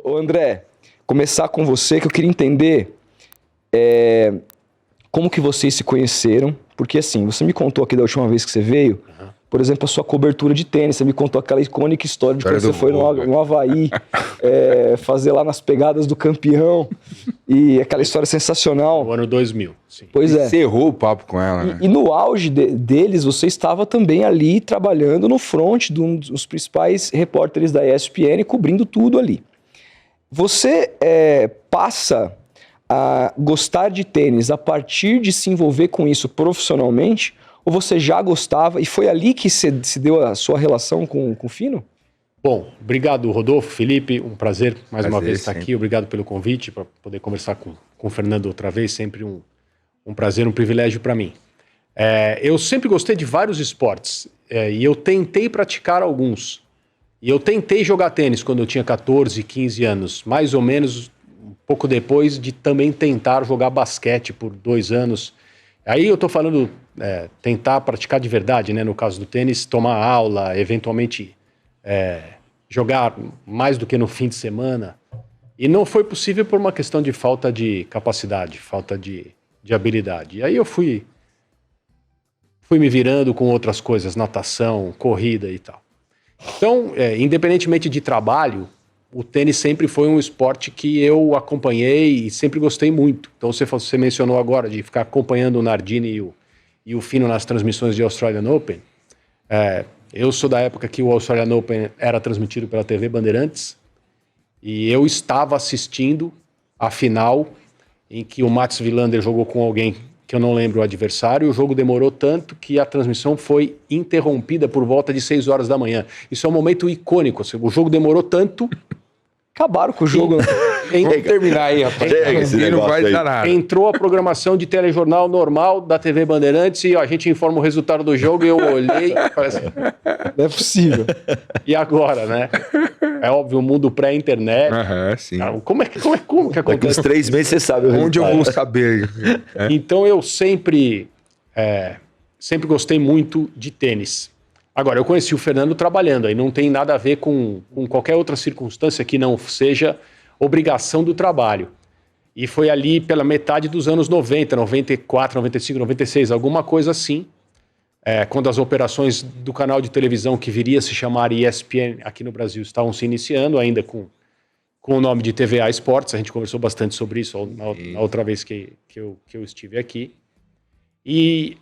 Ô André, começar com você, que eu queria entender como que vocês se conheceram, porque assim, você me contou aqui da última vez que você veio, por exemplo, a sua cobertura de tênis, você me contou aquela icônica história de quando você foi no Havaí, fazer lá nas pegadas do campeão, e aquela história sensacional. No ano 2000, sim. Pois é. Encerrou o papo com ela, né? E no auge deles, você estava também ali trabalhando no front de um dos principais repórteres da ESPN, cobrindo tudo ali. Você passa a gostar de tênis a partir de se envolver com isso profissionalmente, ou você já gostava e foi ali que se deu a sua relação com o Fino? Bom, obrigado Rodolfo, Felipe, um prazer mais uma vez estar aqui, obrigado pelo convite para poder conversar com o Fernando outra vez, sempre um prazer, um privilégio para mim. Eu sempre gostei de vários esportes e eu tentei praticar alguns. E eu tentei jogar tênis quando eu tinha 14, 15 anos, mais ou menos um pouco depois de também tentar jogar basquete por 2 anos. Aí eu tô falando tentar praticar de verdade, né? No caso do tênis, tomar aula, eventualmente jogar mais do que no fim de semana. E não foi possível por uma questão de falta de capacidade, falta de habilidade. E aí eu fui me virando com outras coisas, natação, corrida e tal. Então, independentemente de trabalho, o tênis sempre foi um esporte que eu acompanhei e sempre gostei muito. Então, você mencionou agora de ficar acompanhando o Nardini e o Fino nas transmissões de Australian Open. Eu sou da época que o Australian Open era transmitido pela TV Bandeirantes e eu estava assistindo a final em que o Mats Wilander jogou com alguém que eu não lembro o adversário, o jogo demorou tanto que a transmissão foi interrompida por volta de 6 horas da manhã. Isso é um momento icônico, o jogo demorou tanto... Acabaram com o jogo. Vamos terminar aí, rapaz. Não vai dar nada. Entrou a programação de telejornal normal da TV Bandeirantes e a gente informa o resultado do jogo e eu olhei e falei assim... Não é possível. E agora, né? É óbvio, o mundo pré-internet. Sim. Como que acontece? Daqui uns 3 meses você sabe o resultado. Onde eu vou saber? Então eu sempre gostei muito de tênis. Agora, eu conheci o Fernando trabalhando, aí não tem nada a ver com qualquer outra circunstância que não seja obrigação do trabalho. E foi ali pela metade dos anos 90, 94, 95, 96, alguma coisa assim, quando as operações do canal de televisão que viria a se chamar ESPN aqui no Brasil estavam se iniciando, ainda com o nome de TVA Esportes. A gente conversou bastante sobre isso na outra vez que eu estive aqui. E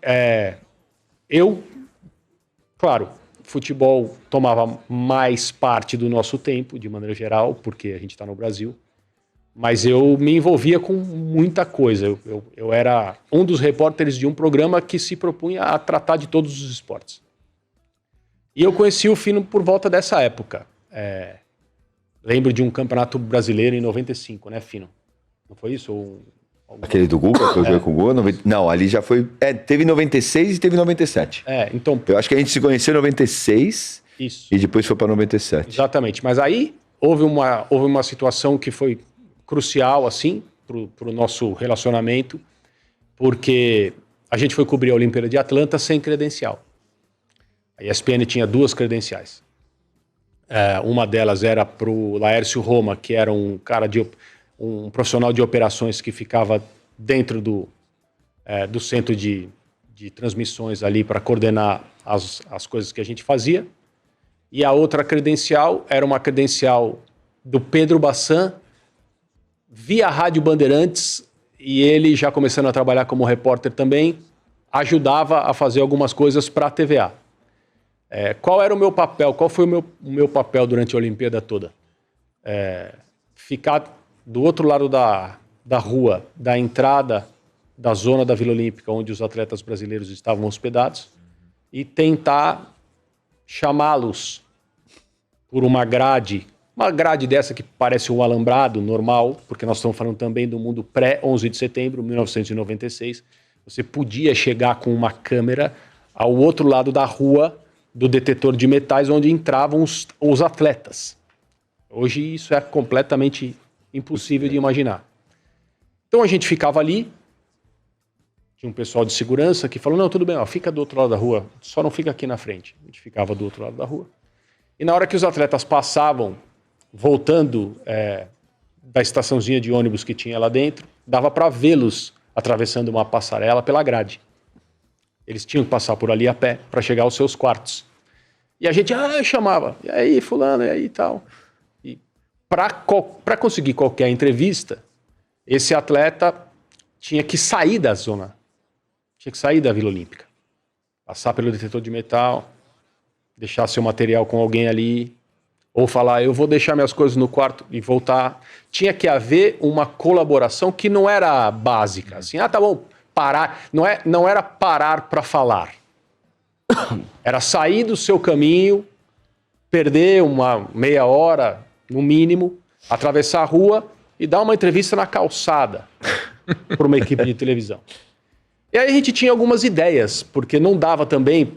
claro, futebol tomava mais parte do nosso tempo, de maneira geral, porque a gente está no Brasil. Mas eu me envolvia com muita coisa. Eu era um dos repórteres de um programa que se propunha a tratar de todos os esportes. E eu conheci o Fino por volta dessa época. Lembro de um campeonato brasileiro em 95, né, Fino? Não foi isso? Aquele do Guga, que eu joguei com o Guga? Não, ali já foi... teve 96 e teve 97. Então... Eu acho que a gente se conheceu em 96 isso. E depois foi para 97. Exatamente. Mas aí houve uma situação que foi crucial, assim, pro nosso relacionamento, porque a gente foi cobrir a Olimpíada de Atlanta sem credencial. A ESPN tinha 2 credenciais. Uma delas era pro Laércio Roma, que era um profissional de operações que ficava dentro do centro de transmissões ali para coordenar as coisas que a gente fazia. E a outra credencial era uma credencial do Pedro Bassan, via Rádio Bandeirantes, e ele, já começando a trabalhar como repórter também, ajudava a fazer algumas coisas para a TVA. Qual era o meu papel? Qual foi o meu papel durante a Olimpíada toda? Ficar do outro lado da rua, da entrada da zona da Vila Olímpica, onde os atletas brasileiros estavam hospedados, e tentar chamá-los por uma grade dessa que parece um alambrado normal, porque nós estamos falando também do mundo pré-11 de setembro, 1996. Você podia chegar com uma câmera ao outro lado da rua do detetor de metais, onde entravam os atletas. Hoje isso é completamente impossível de imaginar. Então a gente ficava ali, tinha um pessoal de segurança que falou, não, tudo bem, fica do outro lado da rua, só não fica aqui na frente. A gente ficava do outro lado da rua. E na hora que os atletas passavam, voltando da estaçãozinha de ônibus que tinha lá dentro, dava para vê-los atravessando uma passarela pela grade. Eles tinham que passar por ali a pé para chegar aos seus quartos. E a gente chamava, e aí fulano, e aí tal. E para conseguir qualquer entrevista, esse atleta tinha que sair da zona, tinha que sair da Vila Olímpica, passar pelo detetor de metal, deixar seu material com alguém ali, ou falar, eu vou deixar minhas coisas no quarto e voltar. Tinha que haver uma colaboração que não era básica, assim, tá bom, parar, não era parar para falar. Era sair do seu caminho, perder uma meia hora, no mínimo, atravessar a rua e dar uma entrevista na calçada para uma equipe de televisão. E aí a gente tinha algumas ideias, porque não dava também,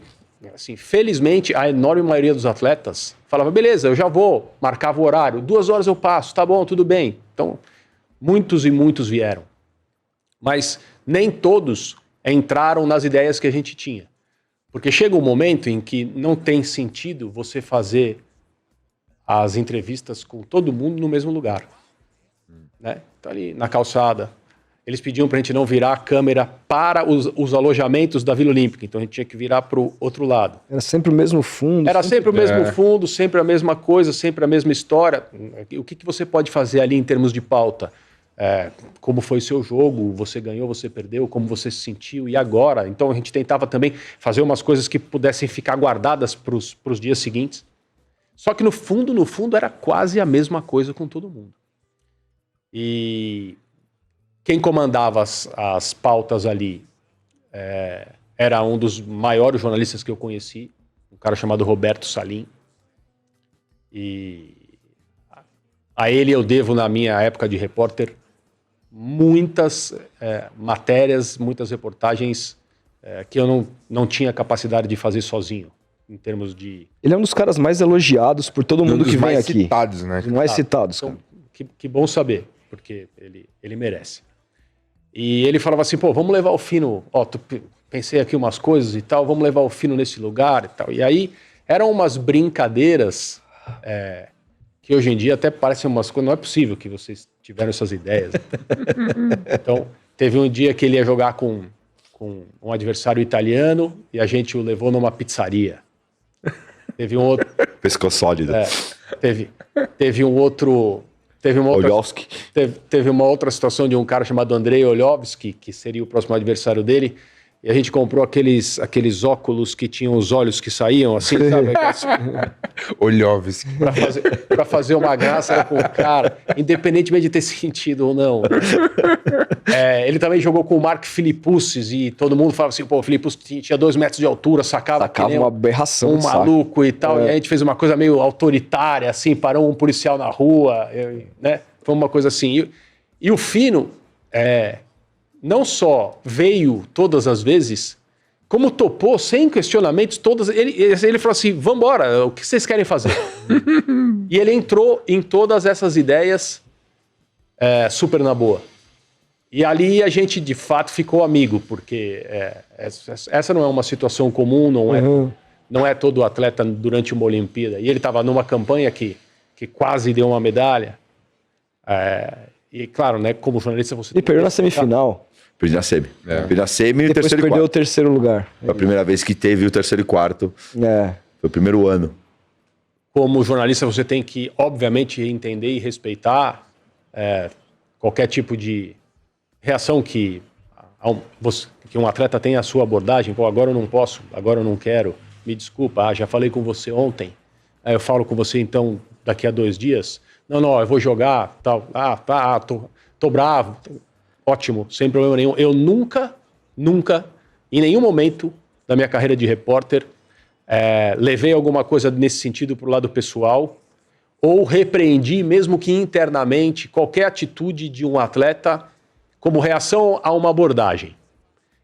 assim, felizmente, a enorme maioria dos atletas falava, beleza, eu já vou, marcava o horário, 2 horas eu passo, tá bom, tudo bem. Então, muitos e muitos vieram. Mas nem todos entraram nas ideias que a gente tinha. Porque chega um momento em que não tem sentido você fazer as entrevistas com todo mundo no mesmo lugar. Né? Então, ali na calçada, eles pediam para a gente não virar a câmera para os alojamentos da Vila Olímpica. Então a gente tinha que virar para o outro lado. Era sempre o mesmo fundo. Era sempre o mesmo fundo, sempre a mesma coisa, sempre a mesma história. O que você pode fazer ali em termos de pauta? Como foi o seu jogo, você ganhou, você perdeu, como você se sentiu e agora? Então a gente tentava também fazer umas coisas que pudessem ficar guardadas para os dias seguintes. Só que no fundo era quase a mesma coisa com todo mundo. E quem comandava as pautas ali era um dos maiores jornalistas que eu conheci, um cara chamado Roberto Salim. E a ele eu devo, na minha época de repórter, muitas matérias, muitas reportagens que eu não tinha capacidade de fazer sozinho, em termos de... Ele é um dos caras mais elogiados por todo mundo que vem aqui. Citados, né? Mais citados, então, cara. que bom saber, porque ele merece. E ele falava assim, pô, vamos levar o Fino, pensei aqui umas coisas e tal, vamos levar o Fino nesse lugar e tal. E aí eram umas brincadeiras que hoje em dia até parecem umas coisas, não é possível que vocês tiveram essas ideias. Então, teve um dia que ele ia jogar com um adversário italiano e a gente o levou numa pizzaria. Teve um outro... Pescou sólido. Teve um outro... Teve uma outra situação de um cara chamado Andrei Olhovski, que seria o próximo adversário dele, e a gente comprou aqueles óculos que tinham os olhos que saíam, assim, sabe? Olhovski. Pra fazer uma graça com o cara, independentemente de ter sentido ou não. Ele também jogou com o Mark Philippoussis, e todo mundo falava assim, pô, o Philippoussis tinha 2 metros de altura, sacava uma aberração. Um maluco e tal, e a gente fez uma coisa meio autoritária, assim, parou um policial na rua, né? Foi uma coisa assim. E o Fino... não só veio todas as vezes, como topou sem questionamentos todas. Ele falou assim, vambora, o que vocês querem fazer? E ele entrou em todas essas ideias super na boa. E ali a gente, de fato, ficou amigo, porque essa não é uma situação comum, não é todo atleta durante uma Olimpíada. E ele estava numa campanha que quase deu uma medalha. E claro, né, como jornalista você... E perdeu na semifinal. Perdi na semi. Perdi na semi e o Depois terceiro e perdeu quarto. o terceiro lugar. Foi a primeira vez que teve o terceiro e quarto. É. Foi o primeiro ano. Como jornalista, você tem que, obviamente, entender e respeitar qualquer tipo de reação que um atleta tem à sua abordagem. Pô, agora eu não posso, agora eu não quero, me desculpa, já falei com você ontem, eu falo com você então daqui a 2 dias. Não, eu vou jogar, tal. Tô bravo. Ótimo, sem problema nenhum. Eu nunca, em nenhum momento da minha carreira de repórter, levei alguma coisa nesse sentido para o lado pessoal ou repreendi, mesmo que internamente, qualquer atitude de um atleta como reação a uma abordagem.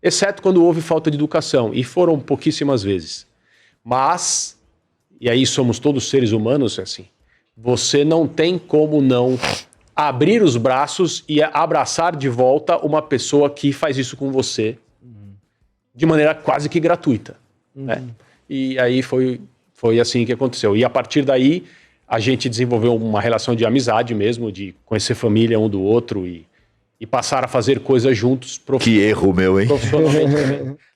Exceto quando houve falta de educação, e foram pouquíssimas vezes. Mas, e aí somos todos seres humanos, assim, você não tem como não abrir os braços e abraçar de volta uma pessoa que faz isso com você de maneira quase que gratuita. Né? E aí foi assim que aconteceu. E a partir daí, a gente desenvolveu uma relação de amizade mesmo, de conhecer família um do outro e passar a fazer coisas juntos. Que erro meu, hein? Profissionalmente.